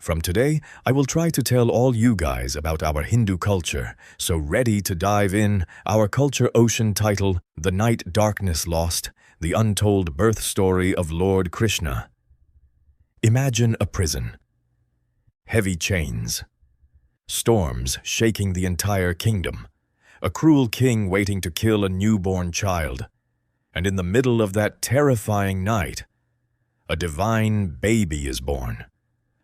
From today, I will try to tell all you guys about our Hindu culture, so ready to dive in, our culture ocean title, The Night Darkness Lost, the untold birth story of Lord Krishna. Imagine a prison. Heavy chains. Storms shaking the entire kingdom. A cruel king waiting to kill a newborn child. And in the middle of that terrifying night, a divine baby is born.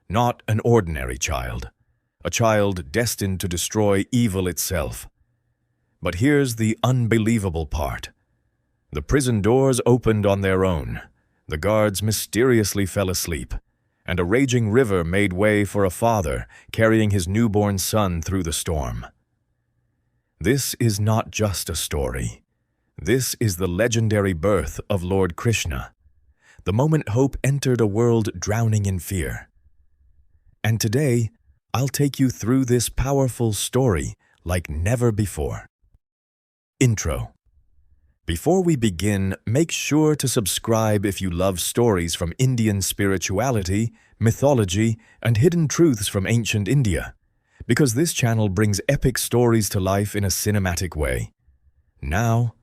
Not an ordinary child, a child destined to destroy evil itself. But here's the unbelievable part. The prison doors opened on their own, the guards mysteriously fell asleep, and a raging river made way for a father carrying his newborn son through the storm. This is not just a story. This is the legendary birth of Lord Krishna, the moment hope entered a world drowning in fear. And today, I'll take you through this powerful story like never before. Intro. Before we begin, make sure to subscribe if you love stories from Indian spirituality, mythology, and hidden truths from ancient India, because this channel brings epic stories to life in a cinematic way. Now,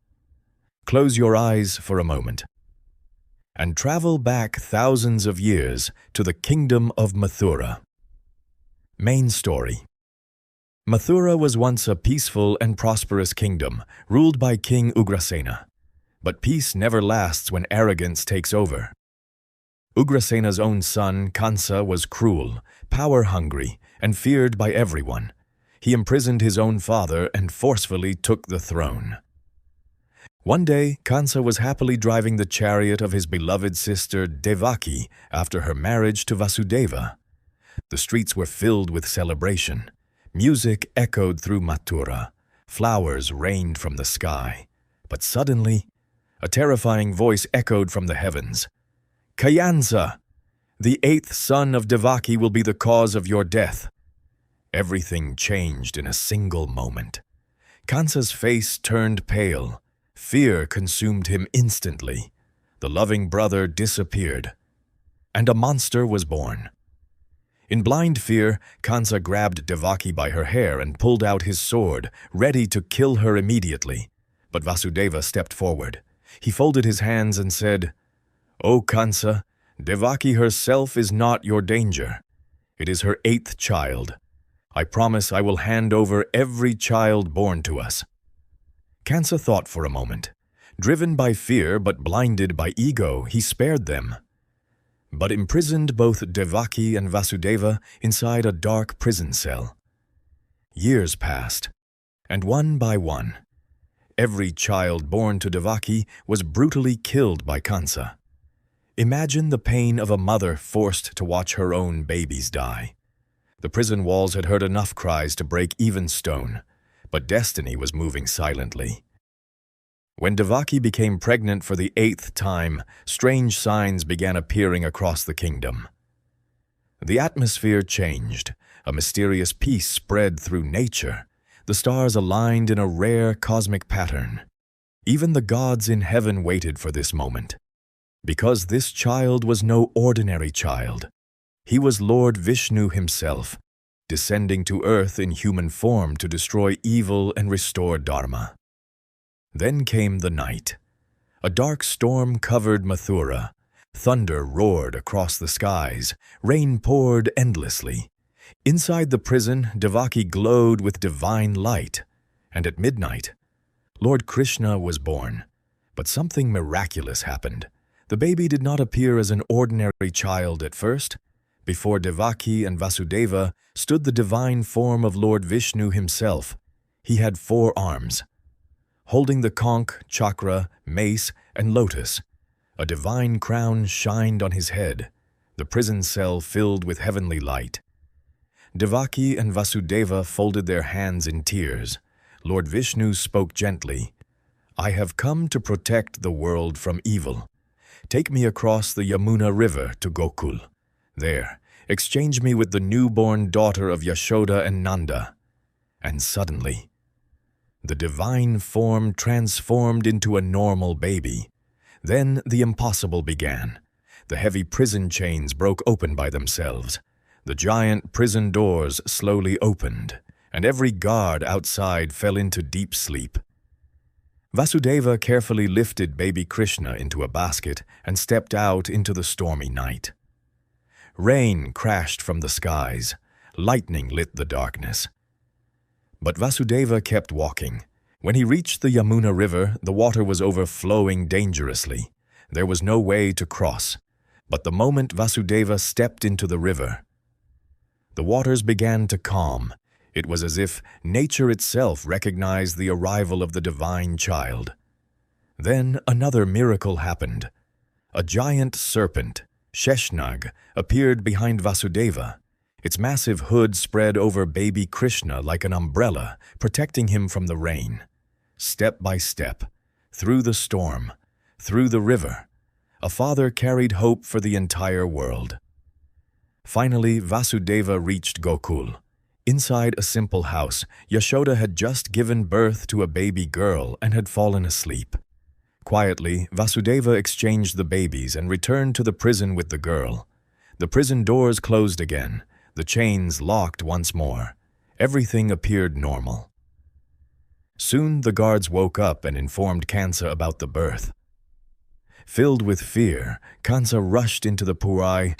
close your eyes for a moment and travel back thousands of years to the kingdom of Mathura. Main story. Mathura was once a peaceful and prosperous kingdom, ruled by King Ugrasena. But peace never lasts when arrogance takes over. Ugrasena's own son, Kansa, was cruel, power-hungry, and feared by everyone. He imprisoned his own father and forcefully took the throne. One day, Kansa was happily driving the chariot of his beloved sister Devaki after her marriage to Vasudeva. The streets were filled with celebration. Music echoed through Mathura. Flowers rained from the sky. But suddenly, a terrifying voice echoed from the heavens. "Kayansa, the 8th son of Devaki will be the cause of your death." Everything changed in a single moment. Kansa's face turned pale. Fear consumed him instantly. The loving brother disappeared. And a monster was born. In blind fear, Kansa grabbed Devaki by her hair and pulled out his sword, ready to kill her immediately. But Vasudeva stepped forward. He folded his hands and said, "O Kansa, Devaki herself is not your danger. It is her 8th child. I promise I will hand over every child born to us." Kansa thought for a moment. Driven by fear but blinded by ego, he spared them, but imprisoned both Devaki and Vasudeva inside a dark prison cell. Years passed, and one by one, every child born to Devaki was brutally killed by Kansa. Imagine the pain of a mother forced to watch her own babies die. The prison walls had heard enough cries to break even stone, but destiny was moving silently. When Devaki became pregnant for the 8th time, strange signs began appearing across the kingdom. The atmosphere changed. A mysterious peace spread through nature. The stars aligned in a rare cosmic pattern. Even the gods in heaven waited for this moment. Because this child was no ordinary child. He was Lord Vishnu himself, descending to earth in human form to destroy evil and restore Dharma. Then came the night. A dark storm covered Mathura. Thunder roared across the skies. Rain poured endlessly. Inside the prison, Devaki glowed with divine light. And at midnight, Lord Krishna was born. But something miraculous happened. The baby did not appear as an ordinary child at first. Before Devaki and Vasudeva stood the divine form of Lord Vishnu himself. He had 4 arms. Holding the conch, chakra, mace, and lotus, a divine crown shined on his head, the prison cell filled with heavenly light. Devaki and Vasudeva folded their hands in tears. Lord Vishnu spoke gently, "I have come to protect the world from evil. Take me across the Yamuna River to Gokul. There, exchange me with the newborn daughter of Yashoda and Nanda." And suddenly, the divine form transformed into a normal baby. Then the impossible began. The heavy prison chains broke open by themselves. The giant prison doors slowly opened, and every guard outside fell into deep sleep. Vasudeva carefully lifted baby Krishna into a basket and stepped out into the stormy night. Rain crashed from the skies, lightning lit the darkness. But Vasudeva kept walking. When he reached the Yamuna River, the water was overflowing dangerously. There was no way to cross. But the moment Vasudeva stepped into the river, the waters began to calm. It was as if nature itself recognized the arrival of the divine child. Then another miracle happened. A giant serpent, Sheshnag, appeared behind Vasudeva. Its massive hood spread over baby Krishna like an umbrella, protecting him from the rain. Step by step, through the storm, through the river, a father carried hope for the entire world. Finally, Vasudeva reached Gokul. Inside a simple house, Yashoda had just given birth to a baby girl and had fallen asleep. Quietly, Vasudeva exchanged the babies and returned to the prison with the girl. The prison doors closed again, the chains locked once more. Everything appeared normal. Soon the guards woke up and informed Kansa about the birth. Filled with fear, Kansa rushed into the Purai